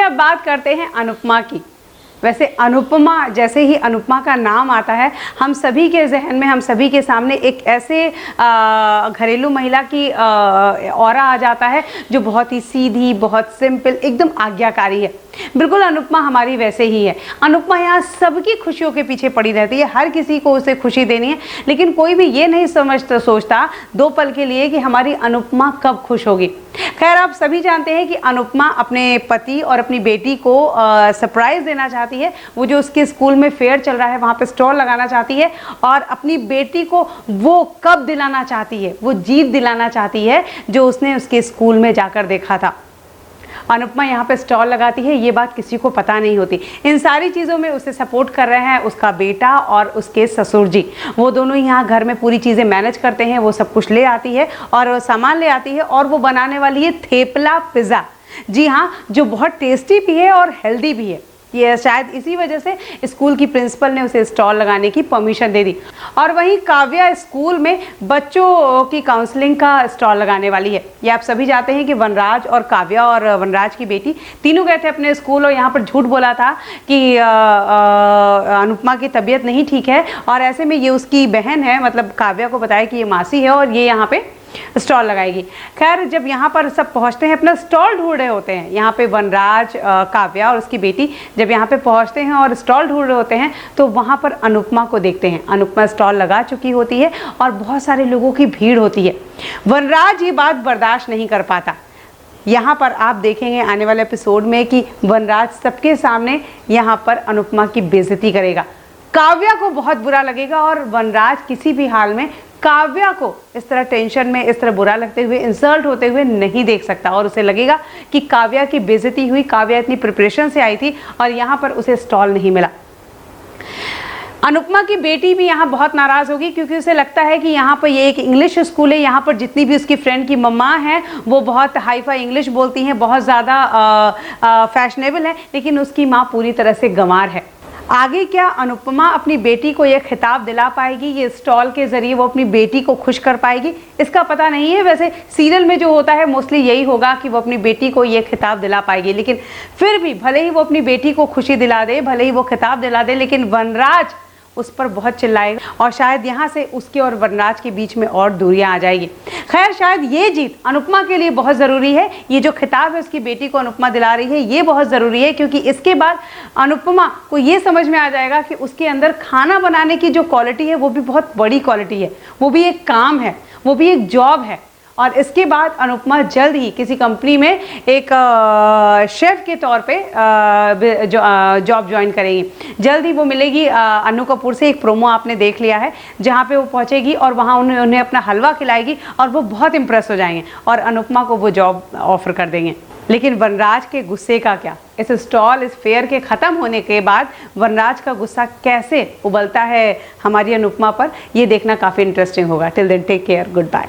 अब बात करते हैं अनुपमा की। वैसे अनुपमा, जैसे ही अनुपमा का नाम आता है हम सभी के जहन में, हम सभी के सामने एक ऐसे घरेलू महिला की ऑरा आ जाता है जो बहुत ही सीधी, बहुत सिंपल, एकदम आज्ञाकारी है। बिल्कुल अनुपमा हमारी वैसे ही है। अनुपमा यहाँ सबकी खुशियों के पीछे पड़ी रहती है, हर किसी को उसे खुशी देनी है, लेकिन कोई भी ये नहीं सोचता दो पल के लिए कि हमारी अनुपमा कब खुश होगी। खैर, आप सभी जानते हैं कि अनुपमा अपने पति और अपनी बेटी को सरप्राइज देना चाहती है। वो जो उसके स्कूल में फेयर चल रहा है वहाँ पे स्टॉल लगाना चाहती है और अपनी बेटी को वो कब दिलाना चाहती है, वो जीत दिलाना चाहती है जो उसने उसके स्कूल में जाकर देखा था। अनुपमा यहाँ पे स्टॉल लगाती है, ये बात किसी को पता नहीं होती। इन सारी चीज़ों में उसे सपोर्ट कर रहे हैं उसका बेटा और उसके ससुर जी। वो दोनों यहाँ घर में पूरी चीज़ें मैनेज करते हैं। वो सब कुछ ले आती है और सामान ले आती है और वो बनाने वाली है थेपला पिज़्ज़ा। जी हाँ, जो बहुत टेस्टी भी है और हेल्दी भी है। ये शायद इसी वजह से स्कूल की प्रिंसिपल ने उसे स्टॉल लगाने की परमिशन दे दी। और वहीं काव्या स्कूल में बच्चों की काउंसलिंग का स्टॉल लगाने वाली है। ये आप सभी जानते हैं कि वनराज और काव्या और वनराज की बेटी तीनों गए थे अपने स्कूल और यहाँ पर झूठ बोला था कि अनुपमा की तबीयत नहीं ठीक है, और ऐसे में ये उसकी बहन है, मतलब काव्या को बताया कि ये मासी है और ये यहाँ पे स्टॉल लगाएगी। खैर, जब यहाँ पर सब पहुँचते हैं, अपना स्टॉल ढूंढ रहे होते हैं, यहाँ पे वनराज, काव्या और उसकी बेटी जब यहाँ पे पहुँचते हैं और स्टॉल ढूंढ रहे होते हैं तो वहाँ पर अनुपमा को देखते हैं। अनुपमा स्टॉल लगा चुकी होती है और बहुत सारे लोगों की भीड़ होती है। वनराज ये बात बर्दाश्त नहीं कर पाता। यहाँ पर आप देखेंगे आने वाले एपिसोड में कि वनराज सबके सामने यहाँ पर अनुपमा की बेइज्जती करेगा। काव्या को बहुत बुरा लगेगा और वनराज किसी भी हाल में काव्या को इस तरह टेंशन में, इस तरह बुरा लगते हुए, इंसल्ट होते हुए नहीं देख सकता और उसे लगेगा कि काव्या की बेइज्जती हुई। काव्या इतनी प्रिपरेशन से आई थी और यहाँ पर उसे स्टॉल नहीं मिला। अनुपमा की बेटी भी यहाँ बहुत नाराज़ होगी क्योंकि उसे लगता है कि यहाँ पर ये एक इंग्लिश स्कूल है, यहाँ पर जितनी भी उसकी फ्रेंड की मम्मा हैं वो बहुत हाई फाई इंग्लिश बोलती हैं, बहुत ज़्यादा फैशनेबल है, लेकिन उसकी माँ पूरी तरह से गंवार है। आगे क्या अनुपमा अपनी बेटी को यह खिताब दिला पाएगी, ये स्टॉल के ज़रिए वो अपनी बेटी को खुश कर पाएगी, इसका पता नहीं है। वैसे सीरियल में जो होता है मोस्टली यही होगा कि वो अपनी बेटी को ये खिताब दिला पाएगी, लेकिन फिर भी भले ही वो अपनी बेटी को खुशी दिला दे, भले ही वो खिताब दिला दे, लेकिन वनराज उस पर बहुत चिल्लाएगा और शायद यहाँ से उसके और वनराज के बीच में और दूरियां आ जाएगी। खैर, शायद ये जीत अनुपमा के लिए बहुत ज़रूरी है। ये जो खिताब है उसकी बेटी को अनुपमा दिला रही है, ये बहुत ज़रूरी है क्योंकि इसके बाद अनुपमा को ये समझ में आ जाएगा कि उसके अंदर खाना बनाने की जो क्वालिटी है वो भी बहुत बड़ी क्वालिटी है, वो भी एक काम है, वो भी एक जॉब है। और इसके बाद अनुपमा जल्द ही किसी कंपनी में एक शेफ़ के तौर पे जॉब ज्वाइन करेगी। जल्द ही वो मिलेगी अन्नू कपूर से। एक प्रोमो आपने देख लिया है जहाँ पे वो पहुँचेगी और वहाँ उन्हें अपना हलवा खिलाएगी और वो बहुत इम्प्रेस हो जाएंगे और अनुपमा को वो जॉब ऑफर कर देंगे। लेकिन वनराज के गुस्से का क्या? इस स्टॉल, इस फेयर के ख़त्म होने के बाद वनराज का गुस्सा कैसे उबलता है हमारी अनुपमा पर, ये देखना काफ़ी इंटरेस्टिंग होगा। Till then take care, good bye.